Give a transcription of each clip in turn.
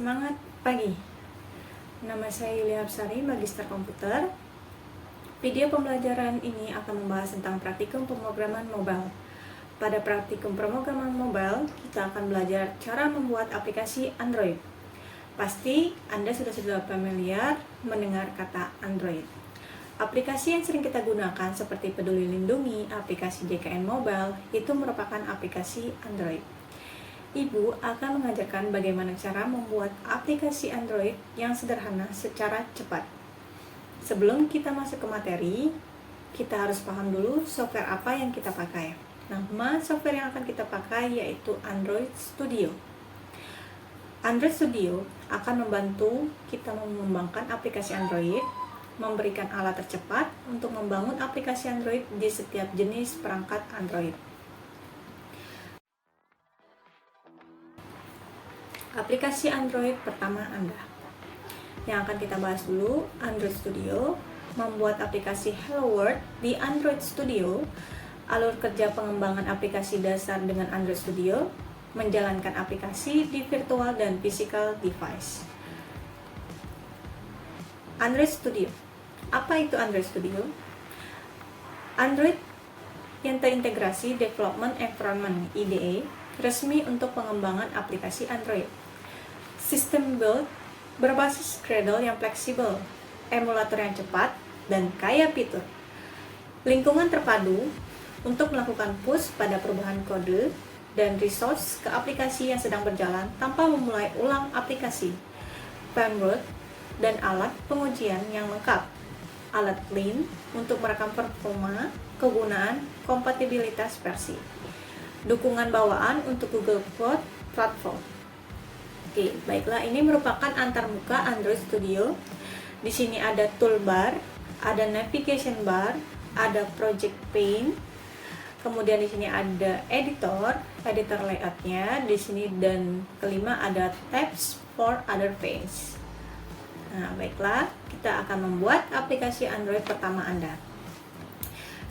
Semangat pagi. Nama saya Yulia Hapsari, Magister Komputer. Video pembelajaran ini akan membahas tentang praktikum pemrograman mobile. Pada praktikum pemrograman mobile, kita akan belajar cara membuat aplikasi Android. Pasti Anda sudah familiar mendengar kata Android. Aplikasi yang sering kita gunakan seperti Peduli Lindungi, aplikasi JKN Mobile, itu merupakan aplikasi Android. Ibu akan mengajarkan bagaimana cara membuat aplikasi Android yang sederhana secara cepat. Sebelum kita masuk ke materi, kita harus paham dulu software apa yang kita pakai. Nama software yang akan kita pakai yaitu Android Studio. Android Studio akan membantu kita mengembangkan aplikasi Android, memberikan alat tercepat untuk membangun aplikasi Android di setiap jenis perangkat Android. Aplikasi Android pertama Anda. Yang akan kita bahas dulu, Android Studio. Membuat aplikasi Hello World di Android Studio. Alur kerja pengembangan aplikasi dasar dengan Android Studio. Menjalankan aplikasi di virtual dan physical device. Android Studio. Apa itu Android Studio? Android yang terintegrasi Development Environment (IDE) resmi untuk pengembangan aplikasi Android. Sistem build berbasis Gradle yang fleksibel, emulator yang cepat, dan kaya fitur. Lingkungan terpadu untuk melakukan push pada perubahan kode dan resource ke aplikasi yang sedang berjalan tanpa memulai ulang aplikasi. Framework dan alat pengujian yang lengkap. Alat clean untuk merekam performa, kegunaan, kompatibilitas versi. Dukungan bawaan untuk Google Cloud Platform. Oke, baiklah, ini merupakan antarmuka Android Studio. Di sini ada toolbar, ada navigation bar, ada project pane. Kemudian di sini ada editor layoutnya. Di sini dan kelima ada tabs for other panes. Nah, baiklah, kita akan membuat aplikasi Android pertama Anda.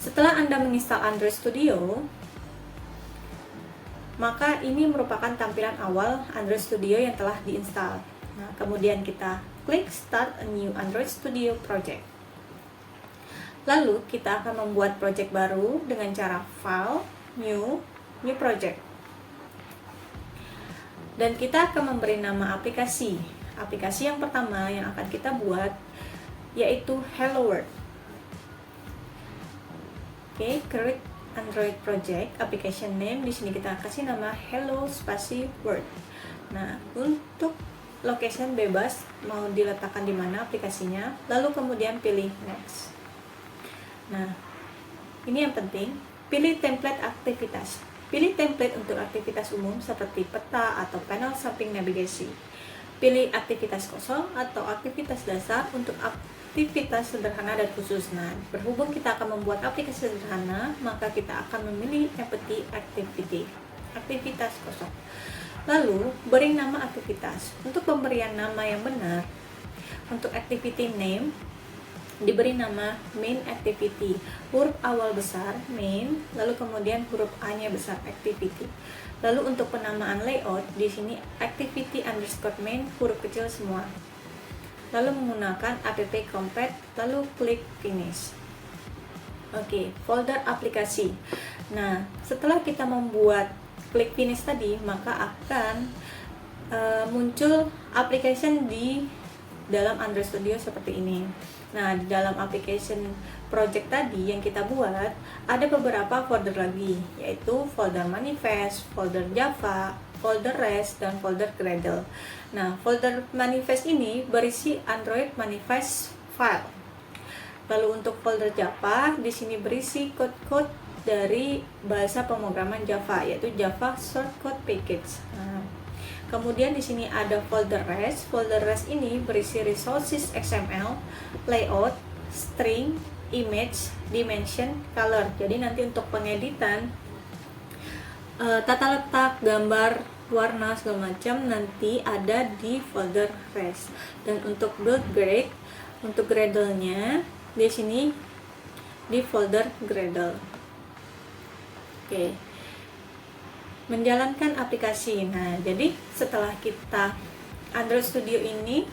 Setelah Anda menginstal Android Studio, maka ini merupakan tampilan awal Android Studio yang telah diinstal. Nah, kemudian kita klik Start a New Android Studio Project. Lalu kita akan membuat project baru dengan cara File, New Project. Dan kita akan memberi nama aplikasi. Aplikasi yang pertama yang akan kita buat yaitu Hello World. Oke, create Android Project, application name, di sini kita kasih nama Hello Spasi World. Nah, untuk location bebas mau diletakkan di mana aplikasinya, lalu kemudian pilih next. Nah, ini yang penting, pilih template aktivitas. Pilih template untuk aktivitas umum seperti peta atau panel samping navigasi. Pilih aktivitas kosong atau aktivitas dasar untuk aktivitas sederhana dan khusus. Nah, berhubung kita akan membuat aplikasi sederhana, maka kita akan memilih empty activity, aktivitas kosong. Lalu, beri nama aktivitas. Untuk pemberian nama yang benar, untuk activity name, diberi nama main activity. Huruf awal besar, main, lalu kemudian huruf A-nya besar, activity. Lalu untuk penamaan layout, di sini activity underscore main, huruf kecil semua. Lalu menggunakan app compat, lalu klik finish. Oke, folder aplikasi. Nah, setelah kita membuat klik finish tadi, maka akan muncul application di dalam Android Studio seperti ini. Nah, di dalam application project tadi yang kita buat, ada beberapa folder lagi, yaitu folder manifest, folder Java, folder REST, dan folder Gradle. Nah, folder manifest ini berisi Android manifest file. Lalu untuk folder Java, di sini berisi code-code dari bahasa pemrograman Java, yaitu Java Shortcode Package. Nah, kemudian di sini ada folder REST. Folder REST ini berisi resources XML, layout, string, image, dimension, color. Jadi nanti untuk pengeditan tata letak, gambar, warna segala macam nanti ada di folder REST. Dan untuk build grade, untuk Gradle-nya di sini di folder Gradle. Oke. menjalankan aplikasi. Nah, jadi setelah kita Android Studio ini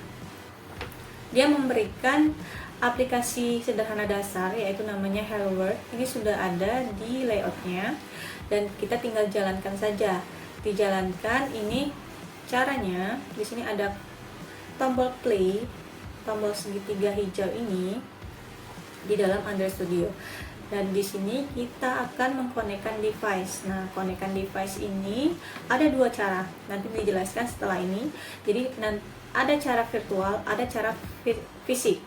dia memberikan aplikasi sederhana dasar, yaitu namanya Hello World. Ini sudah ada di layoutnya dan kita tinggal jalankan saja. Dijalankan ini caranya, di sini ada tombol play, tombol segitiga hijau ini di dalam Android Studio. Dan di sini kita akan mengkonekkan device. Nah, konekkan device ini ada dua cara. Nanti dijelaskan setelah ini. Jadi ada cara virtual, ada cara fisik.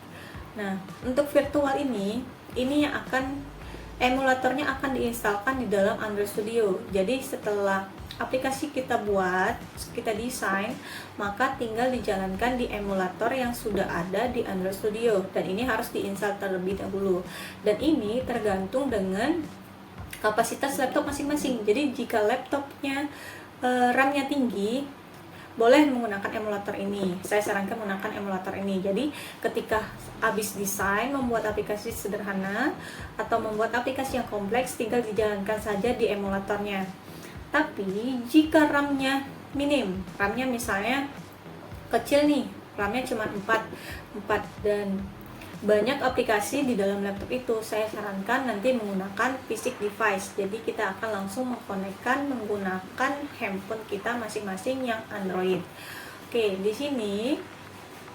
Nah, untuk virtual ini yang akan emulatornya akan diinstalkan di dalam Android Studio. Jadi setelah aplikasi kita buat, kita desain, maka tinggal dijalankan di emulator yang sudah ada di Android Studio, dan ini harus diinstal terlebih dahulu. Dan ini tergantung dengan kapasitas laptop masing-masing. Jadi jika laptopnya RAM-nya tinggi, boleh menggunakan emulator ini. Saya sarankan menggunakan emulator ini. Jadi ketika habis desain, membuat aplikasi sederhana atau membuat aplikasi yang kompleks, tinggal dijalankan saja di emulatornya. Tapi jika RAM-nya minim, RAM-nya misalnya kecil nih, RAM-nya cuma 4 dan banyak aplikasi di dalam laptop itu, saya sarankan nanti menggunakan fisik device. Jadi kita akan langsung mengkonekkan menggunakan handphone kita masing-masing yang Android. Oke, di sini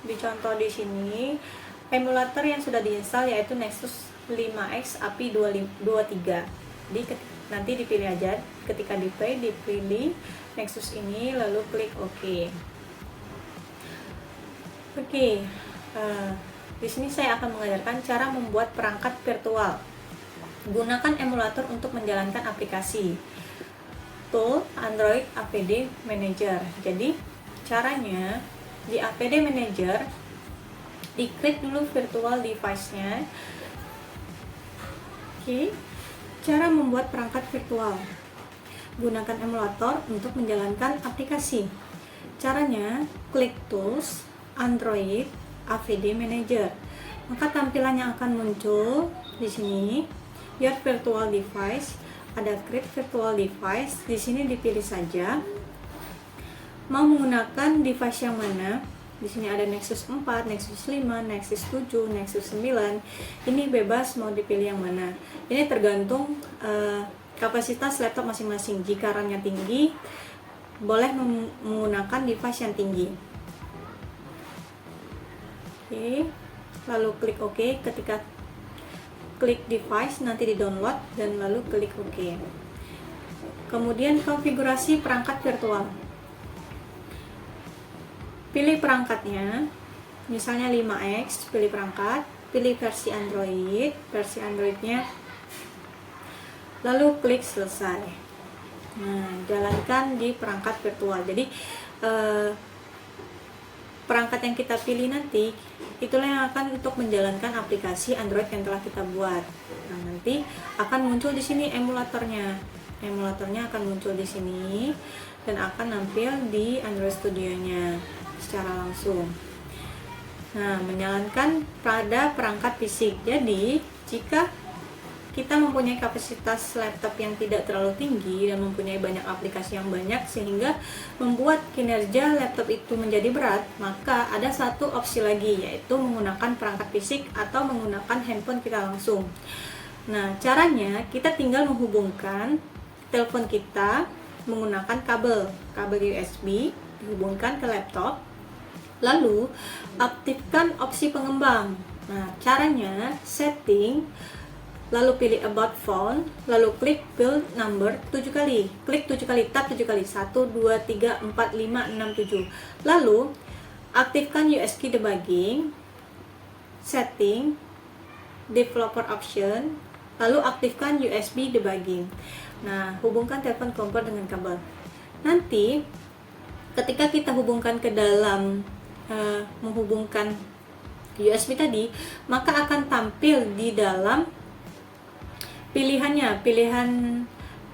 dicontoh di sini emulator yang sudah diinstal yaitu Nexus 5X API 23. Nanti dipilih aja, ketika di play dipilih Nexus ini, lalu klik OK. Di sini saya akan mengajarkan cara membuat perangkat virtual. Gunakan emulator untuk menjalankan aplikasi. Tool Android APD Manager. Jadi caranya di APD Manager diklik dulu virtual device-nya. Cara membuat perangkat virtual. Gunakan emulator untuk menjalankan aplikasi. Caranya, klik Tools, Android, APD Manager. Maka tampilan yang akan muncul di sini, Your Virtual Device, ada Create Virtual Device. Di sini dipilih saja mau menggunakan device yang mana. Di sini ada Nexus 4, Nexus 5, Nexus 7, Nexus 9. Ini bebas mau dipilih yang mana. Ini tergantung kapasitas laptop masing-masing. Jika RAM-nya tinggi, boleh menggunakan device yang tinggi. Lalu klik OK. Ketika klik device, nanti di-download dan lalu klik OK. Kemudian konfigurasi perangkat virtual. Pilih perangkatnya, misalnya 5X, pilih perangkat, pilih versi Androidnya, lalu klik selesai. Nah, jalankan di perangkat virtual. Jadi perangkat yang kita pilih nanti, itulah yang akan untuk menjalankan aplikasi Android yang telah kita buat. Nah, nanti akan muncul di sini emulatornya. Emulatornya akan muncul di sini dan akan nampil di Android Studio-nya secara langsung. Nah, menjalankan pada perangkat fisik. Jadi, jika kita mempunyai kapasitas laptop yang tidak terlalu tinggi dan mempunyai banyak aplikasi yang banyak sehingga membuat kinerja laptop itu menjadi berat, maka ada satu opsi lagi, yaitu menggunakan perangkat fisik atau menggunakan handphone kita langsung. Nah, caranya kita tinggal menghubungkan telepon kita menggunakan kabel USB, dihubungkan ke laptop, lalu aktifkan opsi pengembang. Nah, caranya setting, lalu pilih about phone, lalu klik build number 7 kali, klik 7 kali, tab 7 kali, 1, 2, 3, 4, 5, 6, 7, lalu aktifkan USB debugging, setting, developer option, lalu aktifkan USB debugging. Nah, hubungkan telepon komputer dengan kabel. Nanti ketika kita hubungkan ke dalam menghubungkan USB tadi, maka akan tampil di dalam pilihan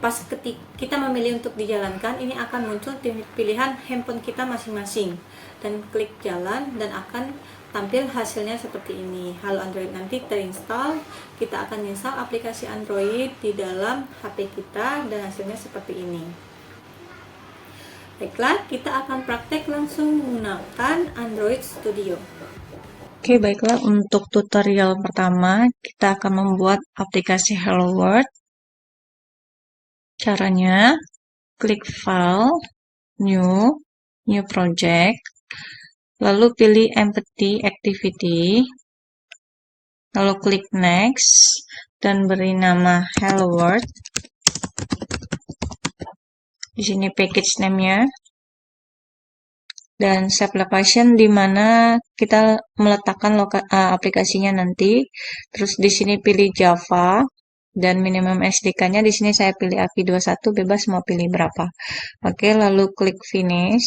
pas ketika kita memilih untuk dijalankan, ini akan muncul pilihan handphone kita masing-masing, dan klik jalan dan akan tampil hasilnya seperti ini. Halo Android nanti terinstall, kita akan install aplikasi Android di dalam HP kita dan hasilnya seperti ini. Baiklah, kita akan praktek langsung menggunakan Android Studio. Oke, baiklah. Untuk tutorial pertama, kita akan membuat aplikasi Hello World. Caranya, klik File, New Project, lalu pilih Empty Activity, lalu klik Next, dan beri nama Hello World. Di sini package name-nya. Dan save location di mana kita meletakkan aplikasinya nanti. Terus di sini pilih Java dan minimum SDK-nya di sini saya pilih API21, bebas mau pilih berapa. Oke, lalu klik finish.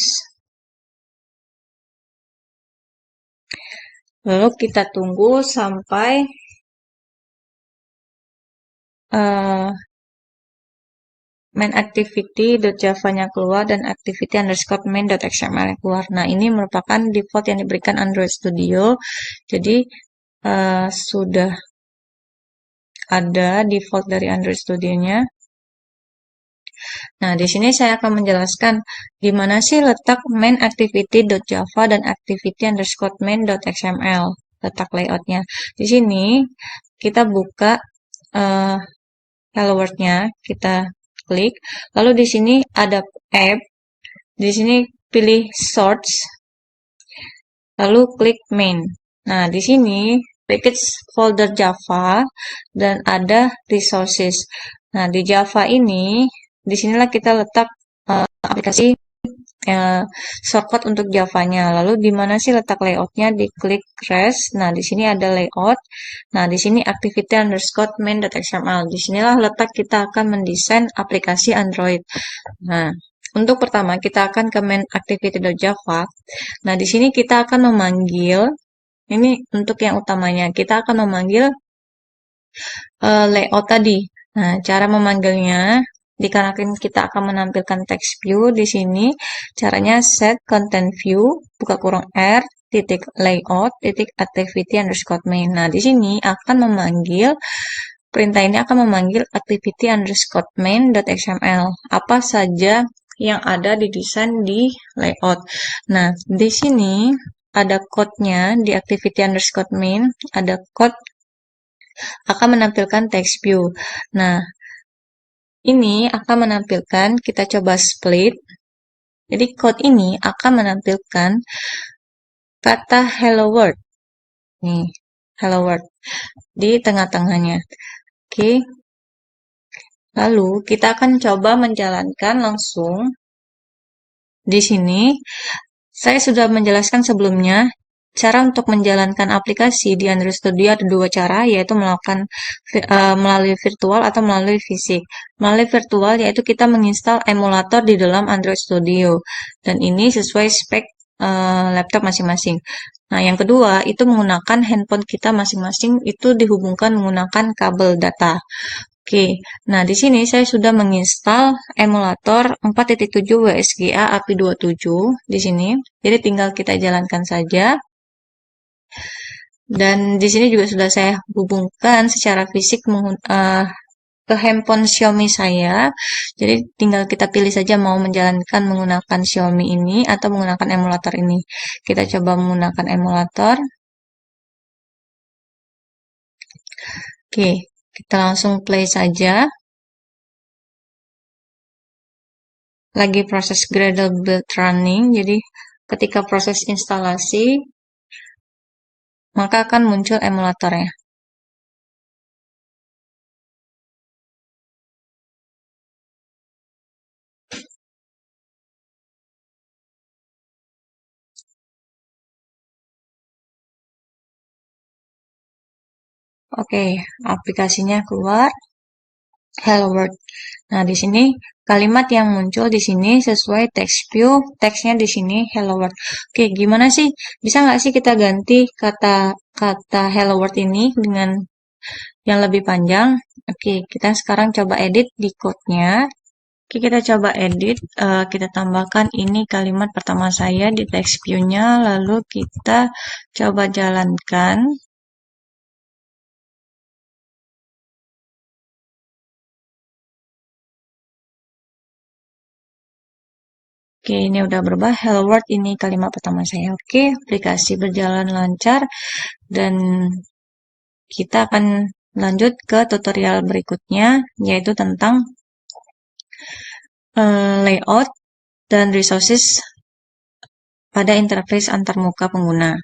Lalu kita tunggu sampai main activity.java-nya keluar dan activity_main.xml keluar. Nah, ini merupakan default yang diberikan Android Studio. Jadi, sudah ada default dari Android Studio-nya. Nah, di sini saya akan menjelaskan di mana sih letak main activity.java dan activity_main.xml, letak layoutnya. Di sini kita buka Hello World-nya, kita klik. Lalu di sini ada app. Di sini pilih source, lalu klik main. Nah, di sini package folder Java dan ada resources. Nah, di Java ini, disinilah kita letak aplikasi shortcut untuk Java-nya. Lalu di mana sih letak layoutnya? Diklik rest. Nah, di sini ada layout. Nah, di sini activity_main.xml. Di sinilah letak kita akan mendesain aplikasi Android. Nah, untuk pertama kita akan ke main activity.java. Nah, di sini kita akan memanggil, ini untuk yang utamanya, kita akan memanggil layout tadi. Nah, cara memanggilnya, dikarenakan kita akan menampilkan text view di sini, caranya set content view, buka kurung R, titik layout, titik activity_main. Nah, di sini akan memanggil, perintah ini akan memanggil activity_main.xml. Apa saja yang ada di desain di layout. Nah, di sini ada code-nya di activity_main, ada code akan menampilkan text view. Nah, ini akan menampilkan, kita coba split. Jadi, code ini akan menampilkan kata hello world. Nih, hello world di tengah-tengahnya. Oke. Lalu, kita akan coba menjalankan langsung. Di sini, saya sudah menjelaskan sebelumnya, cara untuk menjalankan aplikasi di Android Studio ada dua cara, yaitu melakukan melalui virtual atau melalui fisik. Melalui virtual yaitu kita menginstal emulator di dalam Android Studio, dan ini sesuai spek laptop masing-masing. Nah, yang kedua itu menggunakan handphone kita masing-masing, itu dihubungkan menggunakan kabel data. Oke, nah di sini saya sudah menginstal emulator 4.7 WSGA API27 di sini. Jadi tinggal kita jalankan saja. Dan di sini juga sudah saya hubungkan secara fisik ke handphone Xiaomi saya. Jadi tinggal kita pilih saja mau menjalankan menggunakan Xiaomi ini atau menggunakan emulator ini. Kita coba menggunakan emulator. Oke, kita langsung play saja. Lagi proses Gradle build running, jadi ketika proses instalasi, maka akan muncul emulatornya. Oke, aplikasinya keluar. Hello World. Nah, di sini kalimat yang muncul di sini sesuai text view, teksnya di sini Hello World. Oke, gimana sih? Bisa nggak sih kita ganti kata Hello World ini dengan yang lebih panjang? Oke, kita sekarang coba edit di code-nya. Oke, kita coba edit. Kita tambahkan ini kalimat pertama saya di text view-nya, lalu kita coba jalankan. Oke, ini udah berubah. Hello World ini kalimat pertama saya. Oke, aplikasi berjalan lancar dan kita akan lanjut ke tutorial berikutnya, yaitu tentang layout dan resources pada interface antarmuka pengguna.